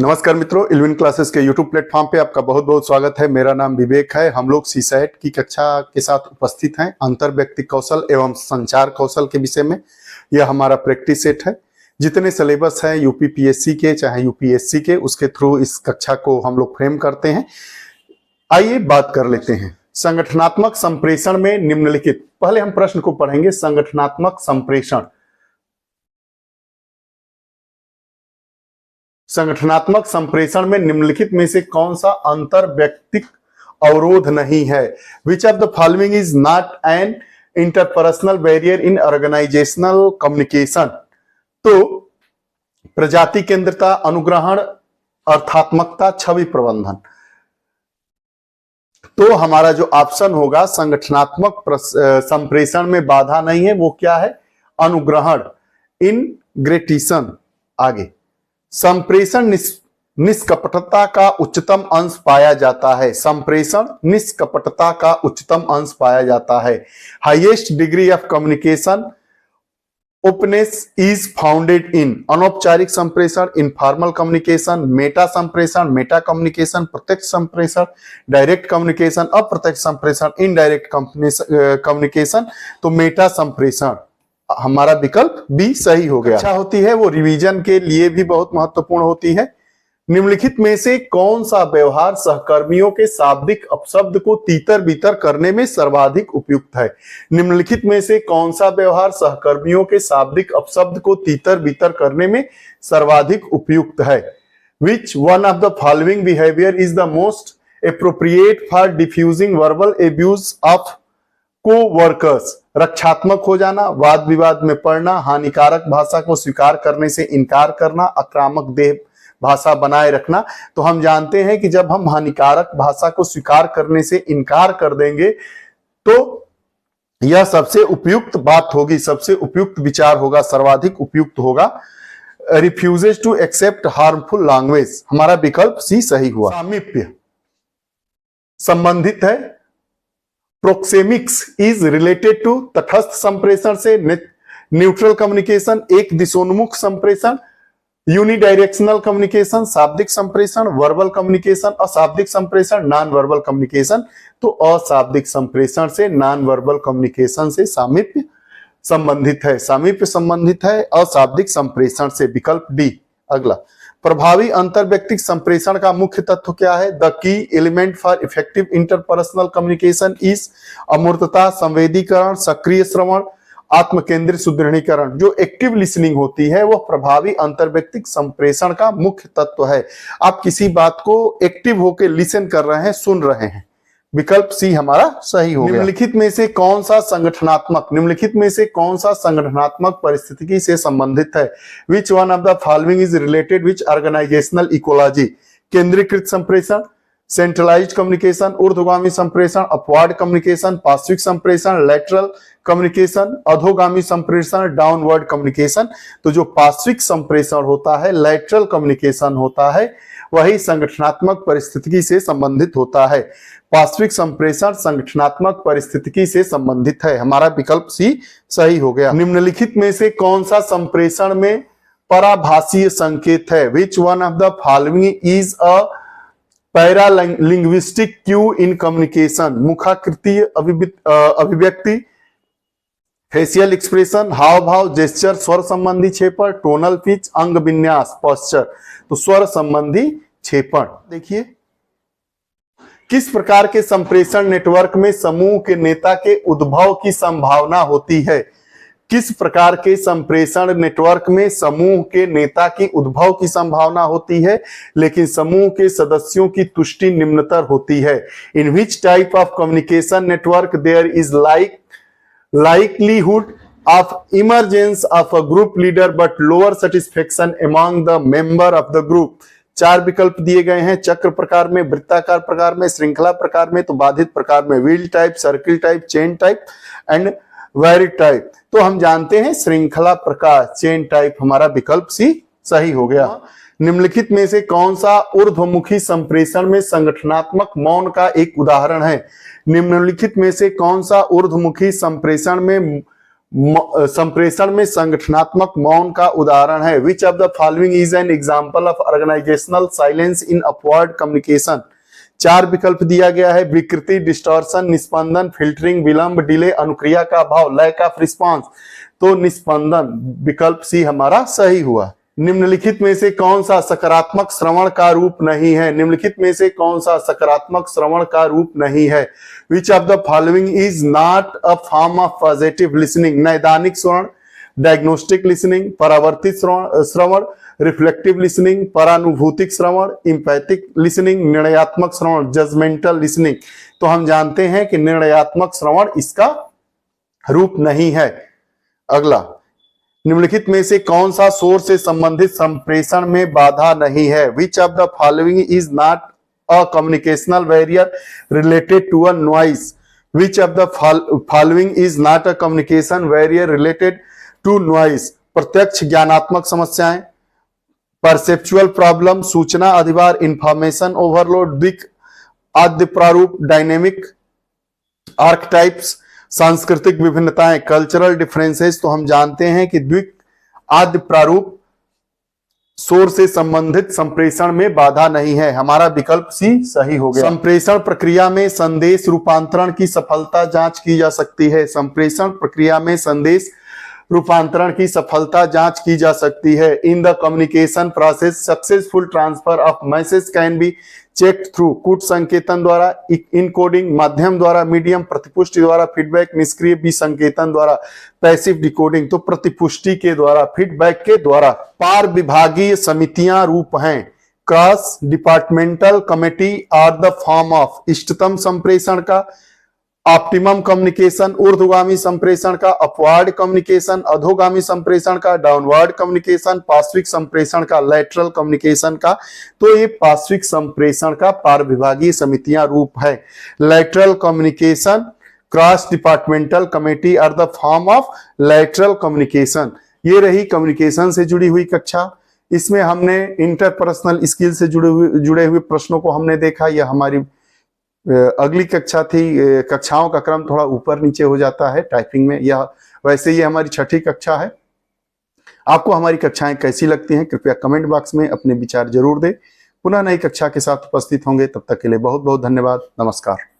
नमस्कार मित्रों, इल्विन क्लासेस के यूट्यूब प्लेटफॉर्म पे आपका बहुत बहुत स्वागत है। मेरा नाम विवेक है। हम लोग सीसैट की कक्षा के साथ उपस्थित हैं। अंतर व्यक्तिक कौशल एवं संचार कौशल के विषय में यह हमारा प्रैक्टिस सेट है। जितने सिलेबस हैं यूपी पीएससी के चाहे यूपीएससी के, उसके थ्रू इस कक्षा को हम लोग फ्रेम करते हैं। आइए बात कर लेते हैं संगठनात्मक संप्रेषण में निम्नलिखित। पहले हम प्रश्न को पढ़ेंगे। संगठनात्मक संप्रेषण, संगठनात्मक संप्रेषण में निम्नलिखित में से कौन सा अंतर व्यक्तिक अवरोध नहीं है? Which of the following is not an interpersonal barrier in organisational communication? तो प्रजाति केंद्रता, अनुग्रहण, अर्थात्मकता, छवि प्रबंधन। तो हमारा जो ऑप्शन होगा संगठनात्मक संप्रेषण में बाधा नहीं है, वो क्या है? अनुग्रहण, इनग्रेटिशन। आगे, संप्रेषण निष्कपटता का उच्चतम अंश पाया जाता है। संप्रेषण निष्कपटता का उच्चतम अंश पाया जाता है। Highest degree of communication openness is founded in अनौपचारिक संप्रेषण, इनफॉर्मल कम्युनिकेशन, मेटा संप्रेषण, मेटा कम्युनिकेशन, प्रत्यक्ष संप्रेषण, डायरेक्ट कम्युनिकेशन, अप्रत्यक्ष संप्रेषण, इनडायरेक्ट कम्युनिकेशन। तो मेटा संप्रेषण हमारा विकल्प बी सही हो गया। अच्छा होती है वो रिवीजन के लिए भी बहुत महत्वपूर्ण होती है। निम्नलिखित में से कौन सा व्यवहार सहकर्मियों के शाब्दिक अपशब्द को तीतर बीतर करने में सर्वाधिक उपयुक्त है? निम्नलिखित में से कौन सा व्यवहार सहकर्मियों के शाब्दिक अपशब्द को तीतर बीतर करने में सर्वाधिक उपयुक्त है? Which one of the following behavior is the most appropriate for diffusing verbal abuse of co-workers? रक्षात्मक हो जाना, वाद विवाद में पड़ना, हानिकारक भाषा को स्वीकार करने से इनकार करना, आक्रामक देह भाषा बनाए रखना। तो हम जानते हैं कि जब हम हानिकारक भाषा को स्वीकार करने से इनकार कर देंगे तो यह सबसे उपयुक्त बात होगी, सबसे उपयुक्त विचार होगा, सर्वाधिक उपयुक्त होगा। Refuses to accept harmful language, हमारा विकल्प सी सही हुआ। सामीप्य संबंधित है। प्रोक्सेमिक्स इज रिलेटेड टू तटस्थ संप्रेषण से न्यूट्रल कम्युनिकेशन, एक दिशोन्मुख संप्रेषण, यूनिडायरेक्शनल कम्युनिकेशन, शाब्दिक संप्रेषण, वर्बल कम्युनिकेशन, अशाब्दिक संप्रेषण, नॉन वर्बल कम्युनिकेशन। तो अशाब्दिक संप्रेषण से नॉन वर्बल कम्युनिकेशन से सामीप्य संबंधित है। सामीप्य संबंधित है अशाब्दिक संप्रेषण से, विकल्प डी। अगला, प्रभावी अंतरव्यक्तिक संप्रेषण का मुख्य तत्व क्या है? The key element for effective interpersonal communication is अमूर्तता, संवेदीकरण, सक्रिय श्रवण, आत्मकेंद्रित सुदृढ़ीकरण। जो एक्टिव लिसनिंग होती है वह प्रभावी अंतरव्यक्तिक संप्रेषण का मुख्य तत्व है। आप किसी बात को एक्टिव होकर लिसन कर रहे हैं, सुन रहे हैं। विकल्प सी हमारा सही हो गया। निम्नलिखित में से कौन सा संगठनात्मक परिस्थिति से संबंधित है? Which one of the following is related which organisational ecology? केंद्रीकृत संप्रेषण, सेंट्रलाइज्ड कम्युनिकेशन, ऊर्ध्वगामी संप्रेषण, अपवार्ड कम्युनिकेशन, पार्श्विक संप्रेषण, लैटरल कम्युनिकेशन, अधोगामी संप्रेषण, डाउनवर्ड कम्युनिकेशन। तो जो पार्श्विक संप्रेषण होता है, लैटरल कम्युनिकेशन होता है, वही संगठनात्मक परिस्थिति से संबंधित होता है। पार्श्विक संप्रेषण संगठनात्मक परिस्थिति से संबंधित है। हमारा विकल्प सी सही हो गया। निम्नलिखित में से कौन सा संप्रेषण में पराभाषीय संकेत है? Which one of the following is a paralinguistic cue in communication? मुखाकृतीय अभिव्यक्ति, फेशियल एक्सप्रेशन, हाव भाव, जेस्चर, स्वर संबंधी क्षेपण, टोनल पिच, अंग विन्यास, पोस्चर। तो स्वर संबंधी क्षेपण। देखिए, किस प्रकार के संप्रेषण नेटवर्क में समूह के नेता के उद्भव की संभावना होती है? किस प्रकार के संप्रेषण नेटवर्क में समूह के नेता की उद्भव की संभावना होती है, लेकिन समूह के सदस्यों की तुष्टि निम्नतर होती है? In which type of communication network there is likelihood of emergence of a group leader but lower satisfaction among the member of the group? 4 विकल्प दिए गए हैं। चक्र प्रकार में, वृत्ताकार प्रकार में, श्रृंखला प्रकार में, तो बाधित प्रकार में। Wheel type, circle type, chain type and varied type. तो हम जानते हैं श्रृंखला प्रकार, चेन टाइप, हमारा विकल्प सी सही हो गया। निम्नलिखित में से कौन सा ऊर्ध्वमुखी संप्रेषण में संगठनात्मक मौन का एक उदाहरण है? निम्नलिखित में से कौन सा ऊर्ध्वमुखी संप्रेषण में संप्रेषण में संगठनात्मक मौन का उदाहरण है। Which of the following is an example of organisational silence in upward communication. 4 विकल्प दिया गया है। विकृति, डिस्टॉर्शन, निस्पंदन, फिल्टरिंग, विलंब, डिले, अनुक्रिया का अभाव, लैक ऑफ रिस्पॉन्स। तो निस्पंदन विकल्प सी हमारा सही हुआ। निम्नलिखित में से कौन सा सकारात्मक श्रवण का रूप नहीं है? निम्नलिखित में से कौन सा सकारात्मक श्रवण का रूप नहीं है? Which of the following is not a form of positive listening. नैदानिक श्रवण, डायग्नोस्टिक लिसनिंग, परावर्तित श्रवण, रिफ्लेक्टिव लिसनिंग, परानुभूतिक श्रवण, इंपैथिक लिसनिंग, निर्णयात्मक श्रवण, जजमेंटल लिसनिंग। तो हम जानते हैं कि निर्णयात्मक श्रवण इसका रूप नहीं है। अगला, निम्नलिखित में से कौन सा शोर से संबंधित संप्रेषण में बाधा नहीं है? Which of the following is not a communicational barrier related to a noise. Which of the following is not a communication barrier related to noise. प्रत्यक्ष ज्ञानात्मक समस्याएं, परसेप्चुअल प्रॉब्लम, सूचना अधिभार, इंफॉर्मेशन ओवरलोड, द्विक आद्य प्रारूप, डायनेमिक आर्कटाइप्स, सांस्कृतिक विभिन्नताएं, कल्चरल डिफरेंसेस। तो हम जानते हैं कि द्विक आद्य प्रारूप शोर से संबंधित संप्रेषण में बाधा नहीं है। हमारा विकल्प सी सही हो गया। संप्रेषण प्रक्रिया में संदेश रूपांतरण की सफलता जांच की जा सकती है। संप्रेषण प्रक्रिया में संदेश रूपांतरण की सफलता जांच की जा सकती है। In the communication process successful transfer of message can be check through कूट संकेतन द्वारा, इनकोडिंग माध्यम द्वारा, मीडियम प्रतिपुष्टि द्वारा, फीडबैक निष्क्रिय विसंकेतन द्वारा, पैसिव डिकोडिंग तो प्रतिपुष्टि के द्वारा, फीडबैक के द्वारा। पार विभागीय समितियां रूप हैं। Cross departmental committee are the form of इष्टतम संप्रेषण का, ऑप्टिमम कम्युनिकेशन ऊर्ध्वगामी संप्रेषण का, अपवार्ड कम्युनिकेशन अधोगामी संप्रेषण का, डाउनवर्ड कम्युनिकेशन पार्श्विक संप्रेषण का, लैटरल कम्युनिकेशन का। तो ये पार्श्विक संप्रेषण का पार विभागीय समितियां रूप है। Lateral communication, cross departmental committee are the form of lateral communication. ये रही कम्युनिकेशन से जुड़ी हुई कक्षा। इसमें हमने इंटरपर्सनल स्किल से जुड़े हुए प्रश्नों को हमने देखा। यह हमारी अगली कक्षा थी। कक्षाओं का क्रम थोड़ा ऊपर नीचे हो जाता है टाइपिंग में। यह वैसे ये हमारी 6ठी कक्षा है। आपको हमारी कक्षाएं कैसी लगती हैं कृपया कमेंट बॉक्स में अपने विचार जरूर दें। पुनः नई कक्षा के साथ उपस्थित होंगे, तब तक के लिए बहुत बहुत धन्यवाद। नमस्कार।